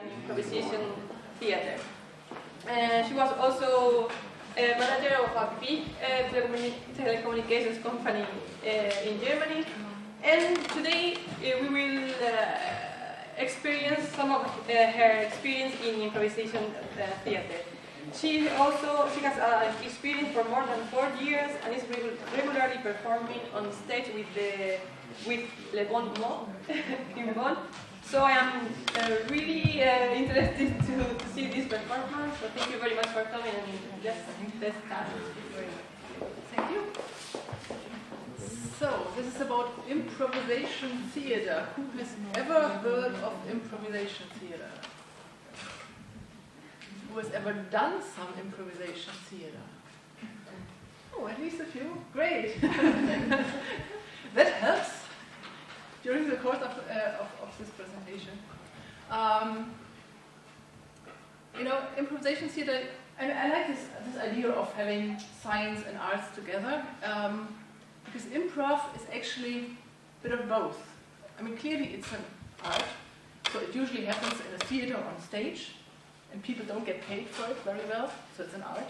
and improvisation theater. She was also a manager of a big telecommunications company in Germany. And today we will experience some of her experience in improvisation theater. She has experience for more than 4 years and is regularly performing on stage with Le Bon Mot in Bonn. So I am really interested to see this performance. So thank you very much for coming and let's start. Thank you. So this is about improvisation theater. Who has ever heard of improvisation theater? Who has ever done some improvisation theater? Oh, at least a few. Great. That helps during the course of this presentation. Improvisation theater, I like this idea of having science and arts together, because improv is actually a bit of both. I mean, clearly it's an art, so it usually happens in a theater on stage, and people don't get paid for it very well, so it's an art.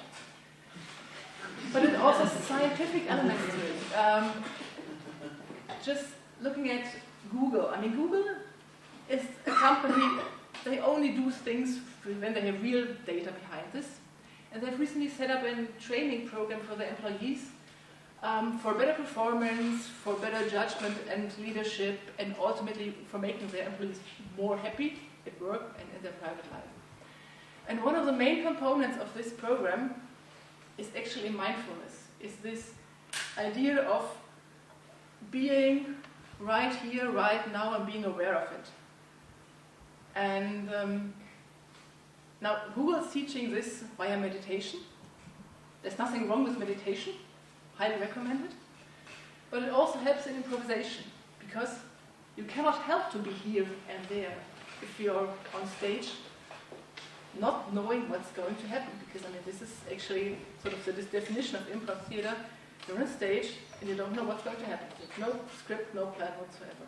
But it also has scientific elements to it. Just looking at Google. I mean, Google is a company, they only do things when they have real data behind this. And they've recently set up a training program for their employees for better performance, for better judgment and leadership, and ultimately for making their employees more happy at work and in their private life. And one of the main components of this program is actually mindfulness, is this idea of being right here, right now, and being aware of it. And now Google is teaching this via meditation. There's nothing wrong with meditation, highly recommend it. But it also helps in improvisation, because you cannot help to be here and there if you're on stage not knowing what's going to happen. Because I mean, this is actually sort of this definition of improv theater. You're on stage and you don't know what's going to happen. There's no script, no plan whatsoever.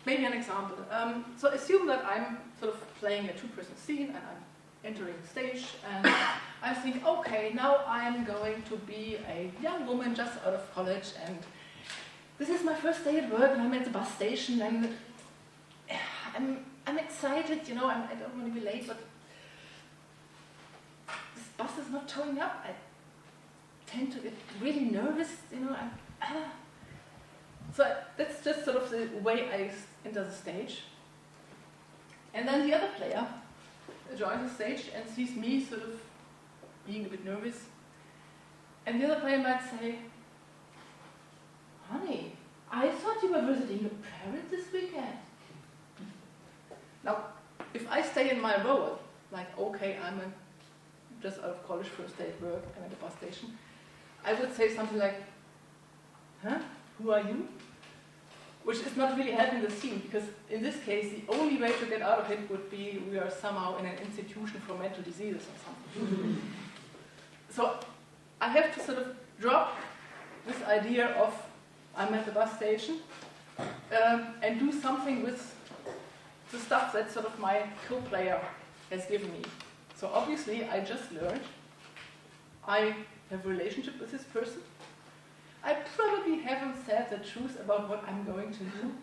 Maybe an example. So assume that I'm sort of playing a two-person scene and I'm entering the stage and I think, okay, now I'm going to be a young woman just out of college and this is my first day at work and I'm at the bus station and I'm excited, you know, I don't want to be late, but this bus is not showing up. I tend to get really nervous, you know. So that's just sort of the way I enter the stage. And then the other player joins the stage and sees me sort of being a bit nervous. And the other player might say, honey, I thought you were visiting your parents this weekend. Now, if I stay in my role, like, okay, I'm just out of college, first day at work, I'm at the bus station, I would say something like, huh, who are you? Which is not really helping the scene, because in this case, the only way to get out of it would be we are somehow in an institution for mental diseases or something. So I have to sort of drop this idea of I'm at the bus station and do something with the stuff that sort of my co-player has given me. So obviously I just learned I have a relationship with this person. I probably haven't said the truth about what I'm going to do.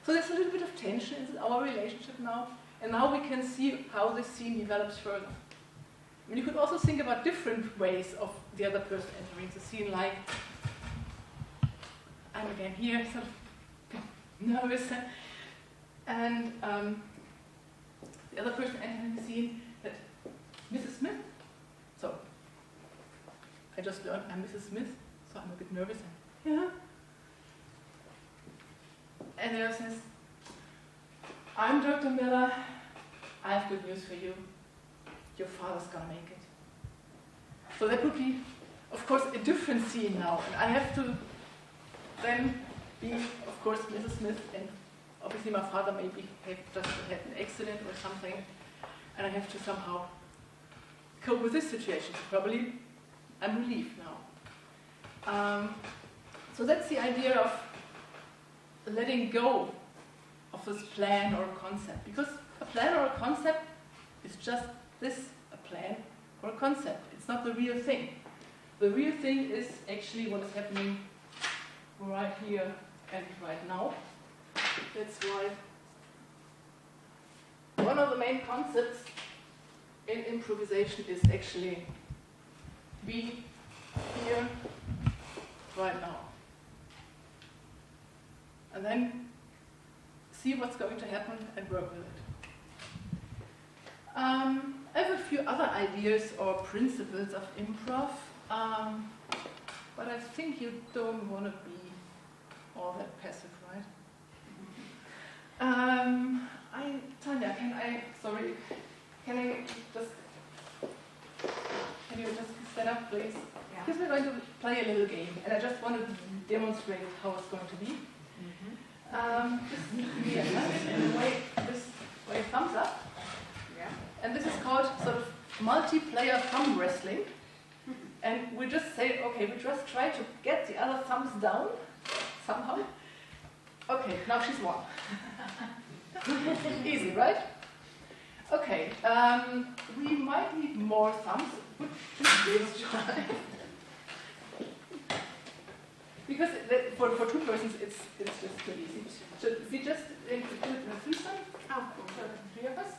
So there's a little bit of tension in our relationship now, and now we can see how this scene develops further. I mean, you could also think about different ways of the other person entering the scene, like I'm again here, sort of nervous, and the other person entering the scene, that Mrs. Smith. So I just learned I'm Mrs. Smith. So I'm a bit nervous. And, yeah. And the other says, I'm Dr. Miller. I have good news for you. Your father's gonna make it. So that would be, of course, a different scene now. And I have to then be, of course, Mrs. Smith. And obviously my father maybe have just had an accident or something. And I have to somehow cope with this situation. So probably I'm relieved now. So that's the idea of letting go of this plan or concept. Because a plan or a concept is just this, a plan or a concept. It's not the real thing. The real thing is actually what is happening right here and right now. That's why one of the main concepts in improvisation is actually be here right now. And then see what's going to happen and work with it. I have a few other ideas or principles of improv, but I think you don't want to be all that passive, right? Tanya, can you just set up, please? Yeah. Because we're going to play a little game, and I just want to demonstrate how it's going to be. Just give me a minute and wave thumbs up. Yeah. And this is called sort of multiplayer thumb wrestling. And we just say, okay, we just try to get the other thumbs down somehow. Okay, now she's won. Easy, right? Okay, we might need more thumbs. Let's try. Because for two persons, it's just too easy. So we just do it in a threesome. Three of us.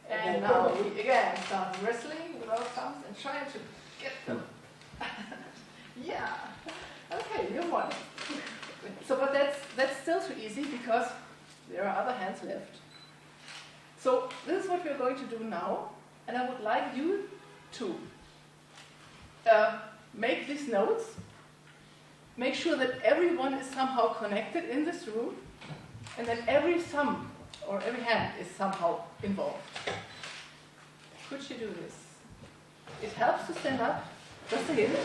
And now we again start wrestling with our thumbs and trying to get them. Yeah. Okay, you won. So, but that's still too easy because there are other hands left. So this is what we're going to do now, and I would like you to make these notes. Make sure that everyone is somehow connected in this room, and that every thumb or every hand is somehow involved. Could you do this? It helps to stand up. Just a hint.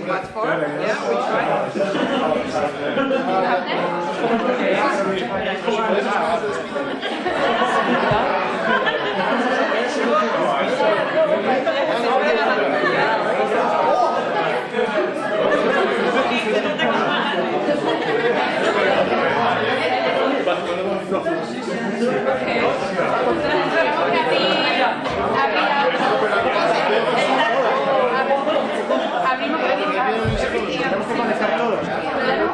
What for? Yeah, we try.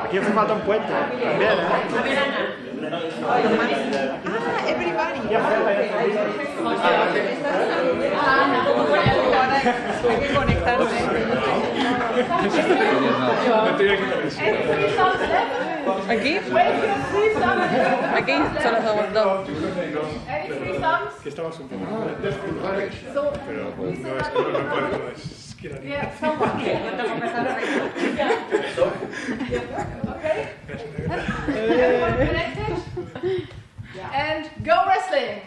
Aquí hace falta un puente. También, Everybody. Hay que conectarse. Aquí. Aquí solo somos dos. que estamos un poco. Pero no es que no Yeah, someone. Okay. Everyone connected? And go wrestling.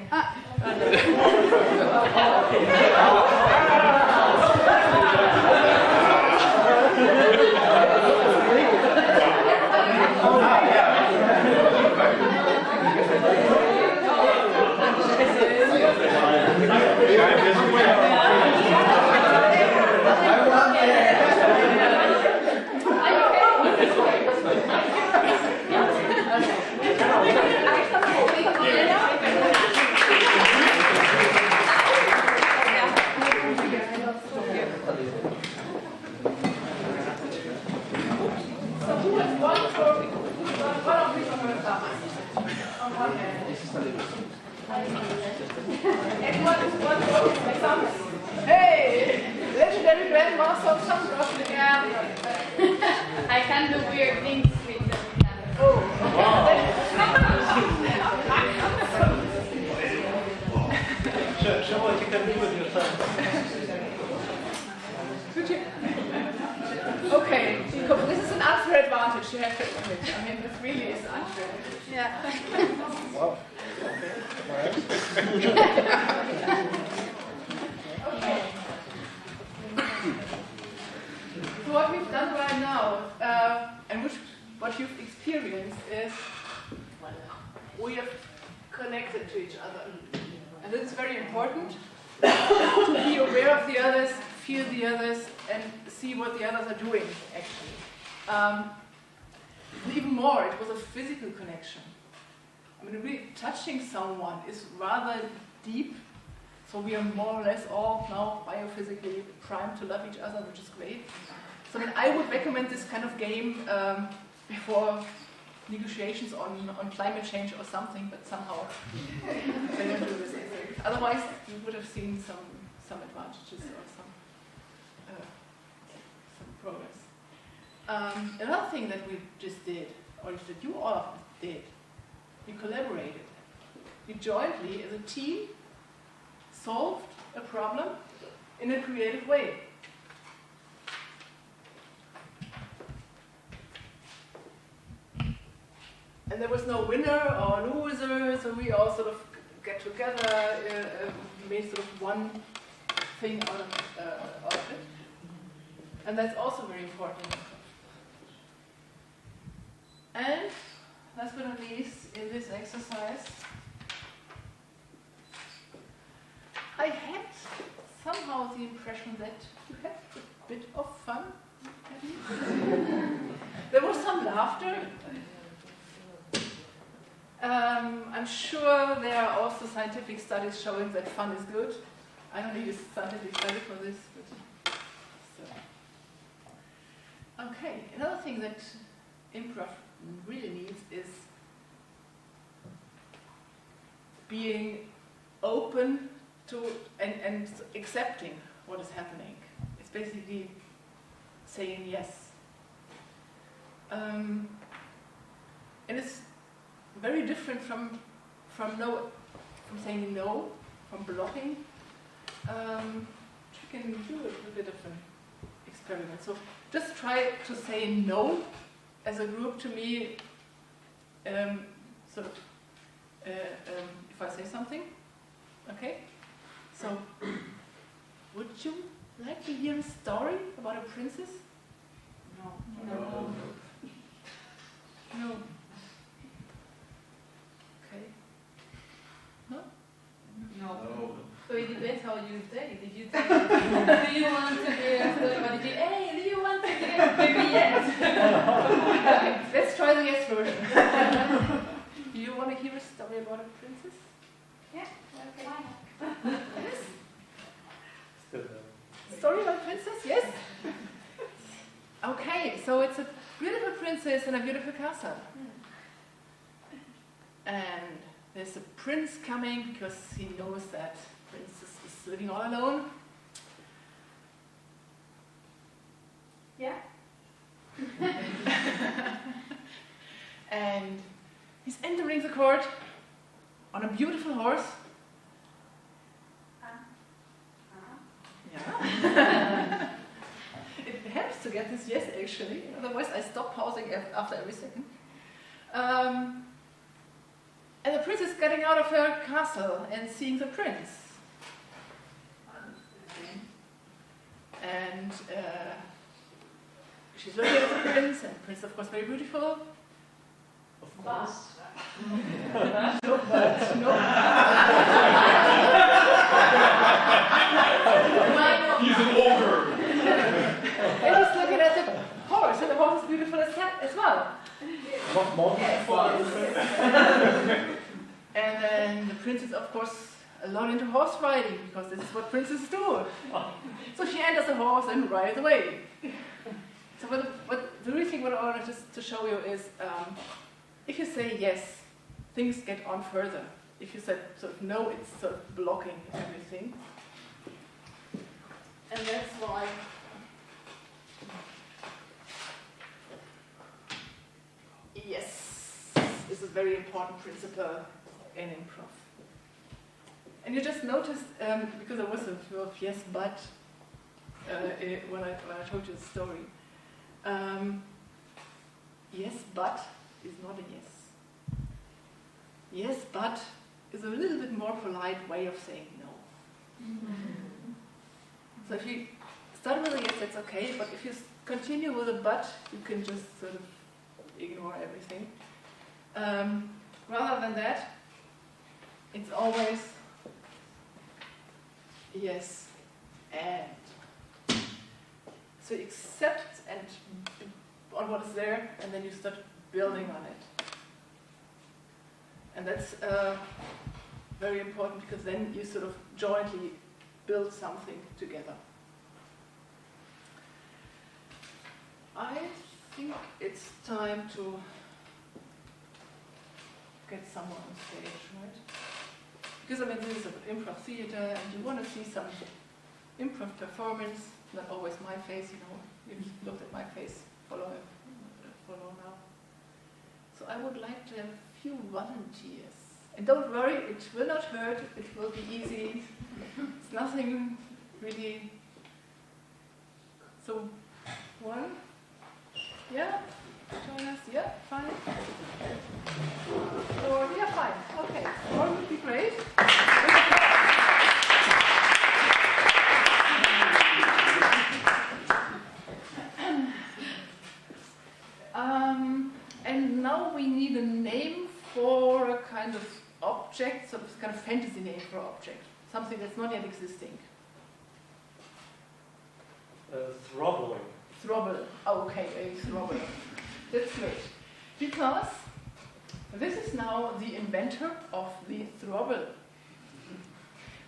Hey, legendary grandmaster of some wrestling. Yeah. I can do weird things with them. Oh, Show what you can do with your thumbs. okay, this is an unfair advantage, you have to admit. I mean, this really is unfair. Yeah. Wow. Okay. So what we've done right now, and what you've experienced is we have connected to each other. And this is very important, to be aware of the others, feel the others, and see what the others are doing, actually. Even more, it was a physical connection. I mean, really touching someone is rather deep, so we are more or less all now biophysically primed to love each other, which is great. So I mean, I would recommend this kind of game before negotiations on climate change or something, but somehow they don't do this. Otherwise, you would have seen some advantages or some progress. Another thing that we just did, or that you all did, you collaborated. You jointly, as a team, solved a problem in a creative way. And there was no winner or loser, so we all sort of get together, made sort of one thing out of it. And that's also very important. And last but not least, in this exercise, I had somehow the impression that you had a bit of fun. There was some laughter. I'm sure there are also scientific studies showing that fun is good. I don't need a scientific study for this, but so. Okay, another thing that improv really needs is being open to and accepting what is happening. It's basically saying yes. And it's very different from saying no, from blocking. You can do a bit of an experiment. So just try to say no as a group to me. If I say something, okay. So, would you like to hear a story about a princess? No. No. Okay. Huh? No. So it depends how you say. Did you say, do you want to hear a story about the hey, do you want to hear? Maybe yes. Let's try the yes version. Do you want to hear a story about a princess? Yeah. Okay. Yes. Story about a princess? Yes. Okay, so it's a beautiful princess in a beautiful castle. And there's a prince coming because he knows that princess is living all alone. Yeah. And he's entering the court on a beautiful horse. Yeah. It helps to get this yes, actually. Otherwise, I stop pausing after every second. And the prince is getting out of her castle and seeing the prince. And she's looking at the prince, and the prince is, of course, very beautiful. Of course. No, but no. He's an ogre. And he's looking at the horse, and the horse is beautiful as well. What more? Yes. And then the princess, of course, alone into horse riding, because this is what princes do. So she enters the horse and rides away. So what the real thing what I wanted to show you is, if you say yes, things get on further. If you said sort of no, it's sort of blocking everything. And that's why yes is a very important principle in improv. And you just noticed, because there was a few of yes, but, when I told you the story. Yes, but is not a yes. Yes, but is a little bit more polite way of saying no. So if you start with a yes, that's okay, but if you continue with a but, you can just sort of ignore everything. Rather than that, it's always yes and. So you accept and on what is there, and then you start building on it. And that's very important, because then you sort of jointly build something together. I think it's time to get someone on stage, right? Because I mean, this is an improv theater, and you want to see some improv performance. Not always my face, you know. You've looked at my face, follow now. So I would like to have a few volunteers. And don't worry, it will not hurt, it will be easy. It's nothing really. So, one? Yeah? Join us? Yeah? Fine? Or, yeah, fine. Okay. One would be great. And now we need a name for a kind of object, sort of kind of fantasy name for an object, something that's not yet existing. Throbbling. Throbble. Oh, okay, a throbble. That's great. Because this is now the inventor of the throbble.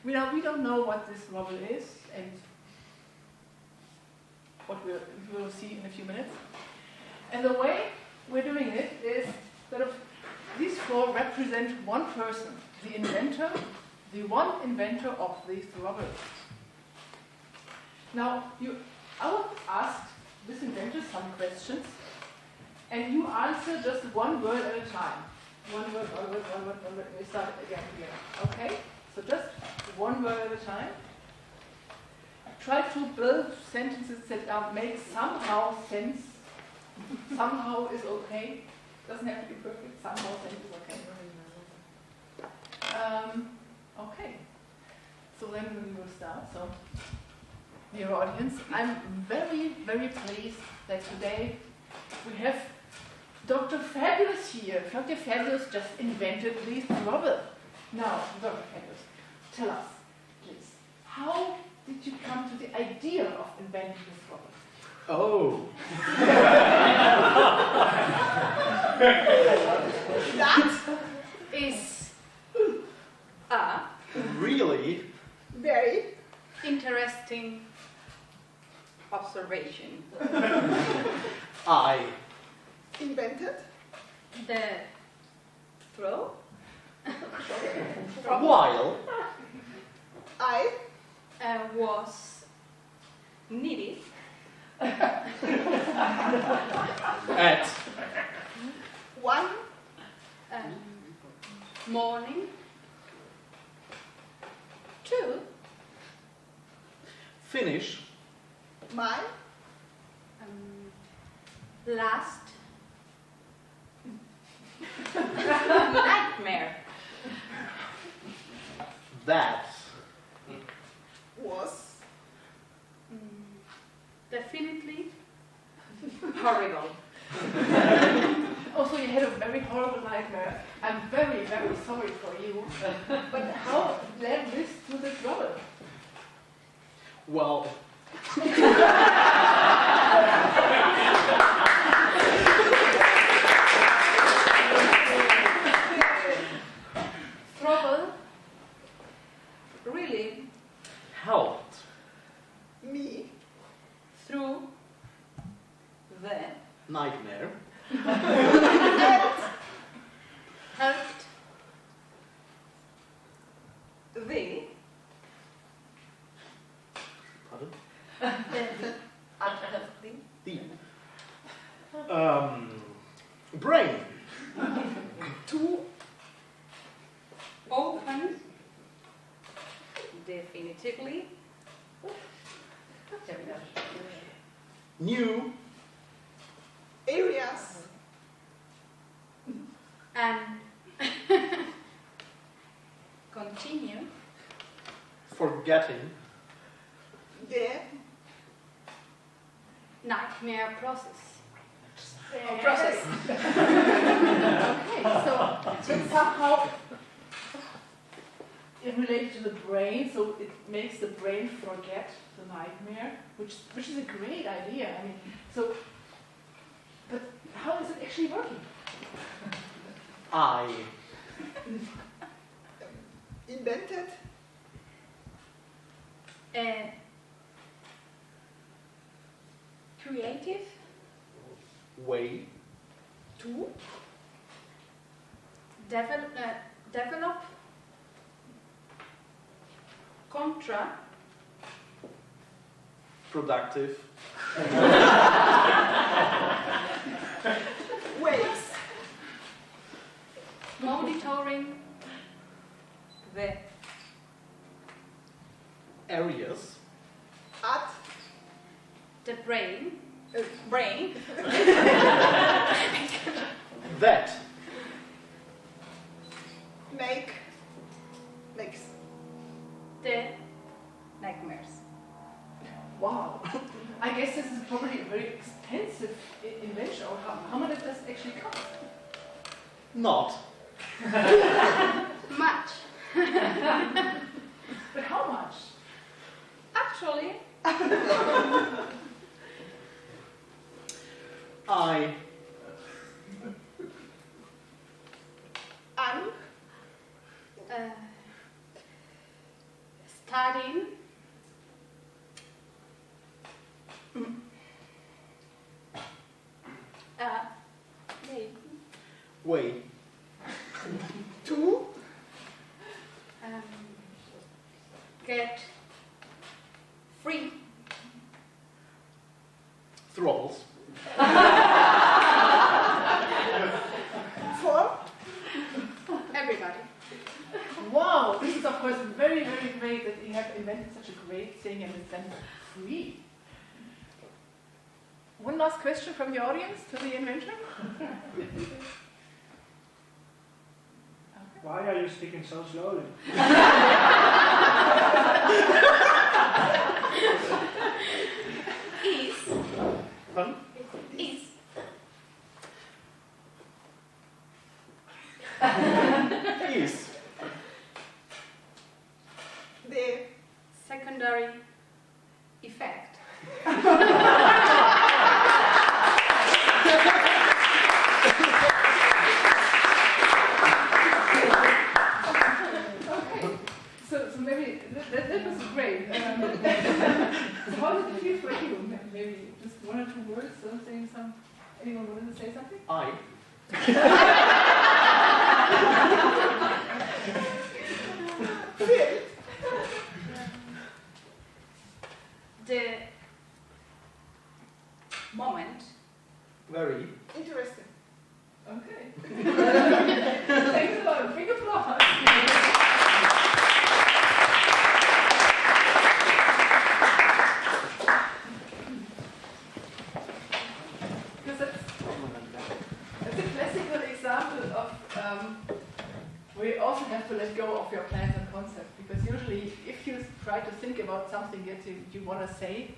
We don't know what this throbble is, and what we'll see in a few minutes. And the way we're doing it is sort of these four represent one person, the inventor, the one inventor of the throbble. Now, I will ask this inventor some questions, and you answer just one word at a time. One word. We start again here. Okay? So just one word at a time. Try to build sentences that make somehow sense. Somehow is okay. Doesn't have to be perfect. Somehow sense is okay. Okay. So then we will start. So, dear audience, I'm very, very pleased that today we have Dr. Fabulous here. Dr. Fabulous just invented the throbble. Now, Dr. Fabulous, tell us, please, how did you come to the idea of inventing the throbble? Oh. That is a Really? very interesting observation. I Invented the throw. while I was needed at one morning to finish my last nightmare that was definitely horrible. Also, you had a very horrible nightmare. I'm very, very sorry for you. But how led this to the trouble? well Trouble really helped me through the nightmare helped the pardon the the brain to open definitively new areas and continue forgetting the nightmare process. Okay, so somehow related to the brain, so it makes the brain forget the nightmare, which is a great idea. I mean, so, but how is it actually working? I invented Creative. way to Develop. Contra. productive ways Monitoring. The areas at The brain. that makes The nightmares. Wow. I guess this is probably a very expensive invention. Or how much does this actually cost? not Much. But how much? Actually, I studying. way to Get free. thralls for Everybody. Wow, this is of course very, very great that you have invented such a great thing and it's then free. One last question from the audience to the inventor. Why are you speaking so slowly? Is. Pardon? Is. is the Secondary effect. So maybe that was great. So how did it feel for you? Maybe just one or two words, something, anyone wanted to say something? I The moment. very interesting. Okay. Thanks a lot. Big applause. Because that's a classical example of where you also have to let go of your plans and concepts. Because usually, if you try to think about something that you want to say,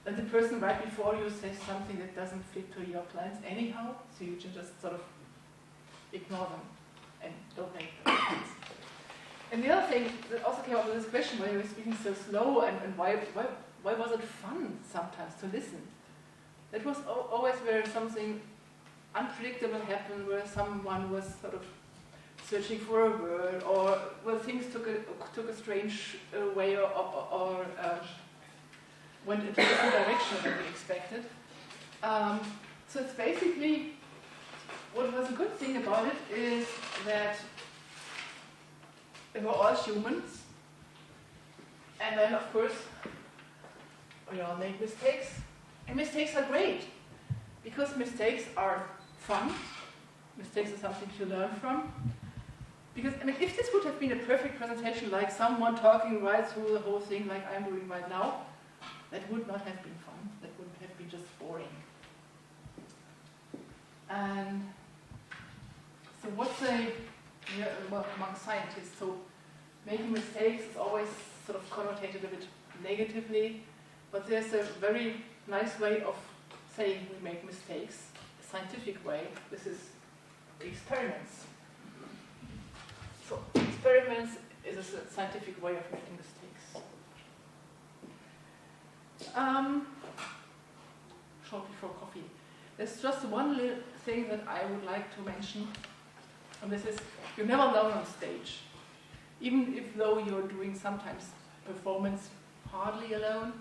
then the person right before you says something that doesn't fit to your plans anyhow, so you just sort of ignore them and don't make them sense. And the other thing that also came up with this question, why you were speaking so slow and why was it fun sometimes to listen? That was always where something unpredictable happened, where someone was sort of searching for a word, or where things took a strange way or went into a different direction than we expected. So it's basically, what was a good thing about it is that we're all humans, and then of course we all make mistakes, and mistakes are great, because mistakes are fun, mistakes are something to learn from. Because, I mean, if this would have been a perfect presentation, like someone talking right through the whole thing like I'm doing right now, that would not have been fun. That would have been just boring. And so what's among scientists, so making mistakes is always sort of connotated a bit negatively, but there's a very nice way of saying we make mistakes, a scientific way. This is experiments. So experiments is a scientific way of making mistakes. Short before coffee. There's just one little thing that I would like to mention, and this is, you're never alone on stage. Even if though you're doing sometimes performance hardly alone,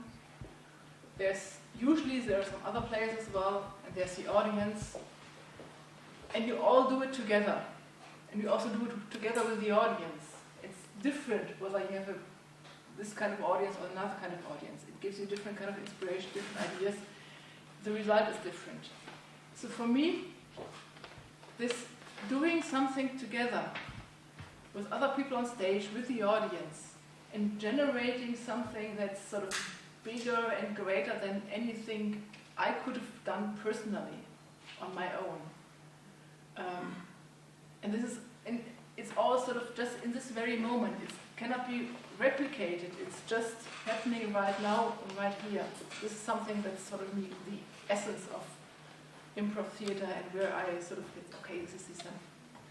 usually there are some other players as well, and there's the audience, and you all do it together. And you also do it together with the audience. It's different whether you have this kind of audience or another kind of audience. It gives you different kind of inspiration, different ideas. The result is different. So for me, this doing something together with other people on stage, with the audience, and generating something that's sort of bigger and greater than anything I could have done personally on my own. And it's all sort of just in this very moment. It cannot be replicated. It's just happening right now and right here. This is something that's sort of the essence of improv theater, and where I sort of get, okay, this is these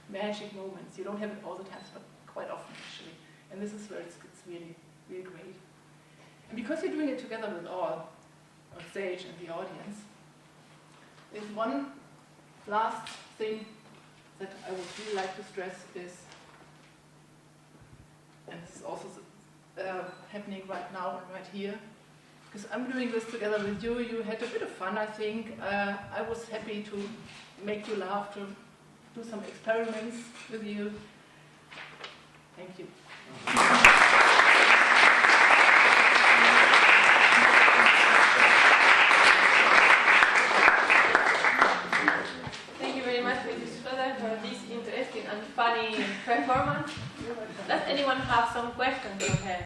magic moments. You don't have it all the time, but quite often actually. And this is where it's really, really great. And because you're doing it together with all on stage and the audience, there's one last thing that I would really like to stress is, and this is also happening right now and right here, because I'm doing this together with you. You had a bit of fun, I think. I was happy to make you laugh, to do some experiments with you. Thank you. Thank you very much, Mrs. Schroeder, for this interesting and funny performance. Does anyone have some questions you have?